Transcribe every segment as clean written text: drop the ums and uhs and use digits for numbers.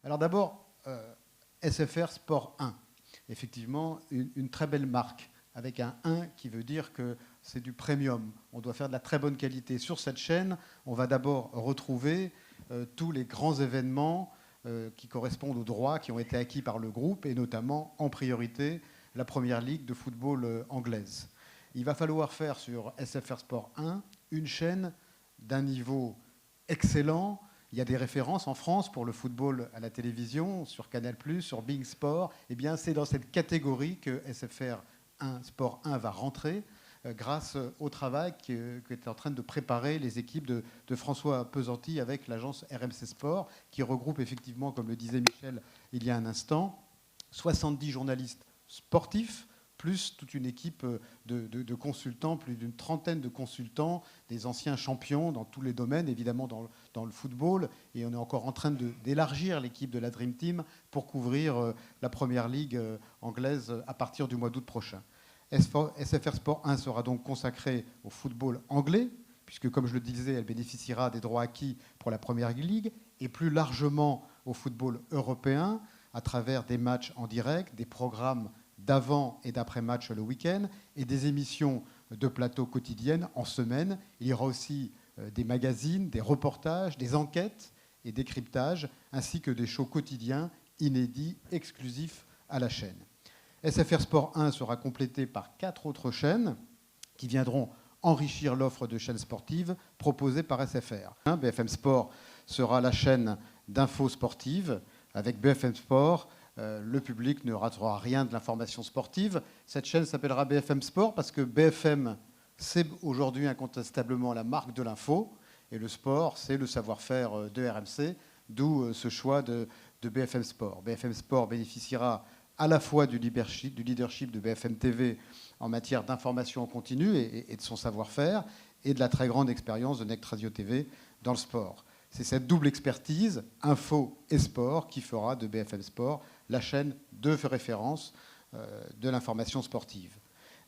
Alors d'abord, SFR Sport 1. Effectivement, une très belle marque, avec un 1 qui veut dire que c'est du premium. On doit faire de la très bonne qualité. Sur cette chaîne, on va d'abord retrouver tous les grands événements qui correspondent aux droits qui ont été acquis par le groupe, et notamment, en priorité, la première ligue de football anglaise. Il va falloir faire sur SFR Sport 1 une chaîne d'un niveau excellent. Il y a des références en France pour le football à la télévision, sur Canal+, sur Bein Sport. Eh bien, c'est dans cette catégorie que SFR 1, Sport 1 va rentrer grâce au travail qu'est en train de préparer les équipes de François Pesanti avec l'agence RMC Sport, qui regroupe effectivement, comme le disait Michel il y a un instant, 70 journalistes sportifs, plus toute une équipe de consultants, plus d'une trentaine de consultants, des anciens champions dans tous les domaines, évidemment dans le football. Et on est encore en train d'élargir l'équipe de la Dream Team pour couvrir la première ligue anglaise à partir du mois d'août prochain. SFR Sport 1 sera donc consacré au football anglais, puisque, comme je le disais, elle bénéficiera des droits acquis pour la première ligue, et plus largement au football européen, à travers des matchs en direct, des programmes d'avant et d'après-match le week-end, et des émissions de plateau quotidiennes en semaine. Il y aura aussi des magazines, des reportages, des enquêtes et décryptages, ainsi que des shows quotidiens inédits, exclusifs à la chaîne. SFR Sport 1 sera complété par 4 autres chaînes qui viendront enrichir l'offre de chaînes sportives proposée par SFR. BFM Sport sera la chaîne d'infos sportives. Avec BFM Sport, le public ne ratera rien de l'information sportive. Cette chaîne s'appellera BFM Sport parce que BFM, c'est aujourd'hui incontestablement la marque de l'info, et le sport, c'est le savoir-faire de RMC, d'où ce choix de BFM Sport. BFM Sport bénéficiera à la fois du leadership de BFM TV en matière d'information en continu et de son savoir-faire, et de la très grande expérience de Nect Radio TV dans le sport. C'est cette double expertise, info et sport, qui fera de BFM Sport la chaîne de référence de l'information sportive.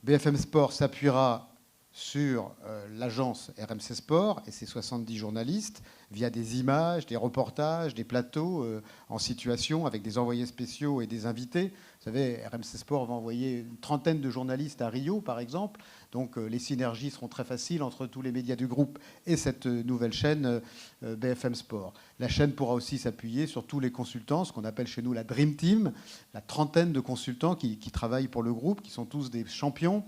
BFM Sport s'appuiera sur l'agence RMC Sport et ses 70 journalistes via des images, des reportages, des plateaux en situation avec des envoyés spéciaux et des invités. Vous savez, RMC Sport va envoyer une trentaine de journalistes à Rio, par exemple. Donc les synergies seront très faciles entre tous les médias du groupe et cette nouvelle chaîne BFM Sport. La chaîne pourra aussi s'appuyer sur tous les consultants, ce qu'on appelle chez nous la Dream Team, la trentaine de consultants qui travaillent pour le groupe, qui sont tous des champions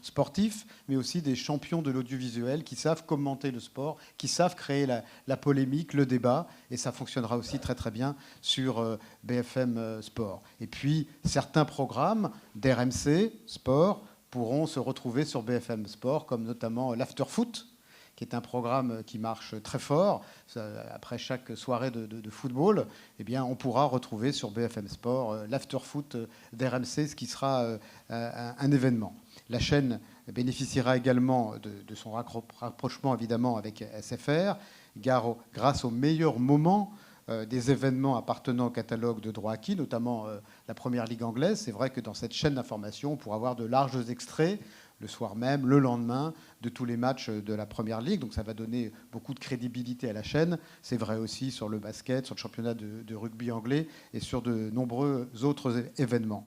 sportifs, mais aussi des champions de l'audiovisuel qui savent commenter le sport, qui savent créer la polémique, le débat, et ça fonctionnera aussi très très bien sur BFM Sport. Et puis, certains programmes d'RMC Sport pourront se retrouver sur BFM Sport, comme notamment l'Afterfoot, qui est un programme qui marche très fort. Après chaque soirée de football, eh bien, on pourra retrouver sur BFM Sport l'afterfoot d'RMC, ce qui sera un événement. La chaîne bénéficiera également de son rapprochement, évidemment, avec SFR, grâce aux meilleurs moments des événements appartenant au catalogue de droits acquis, notamment la première ligue anglaise. C'est vrai que dans cette chaîne d'information, on pourra avoir de larges extraits le soir même, le lendemain, de tous les matchs de la première ligue. Donc ça va donner beaucoup de crédibilité à la chaîne. C'est vrai aussi sur le basket, sur le championnat de rugby anglais et sur de nombreux autres événements.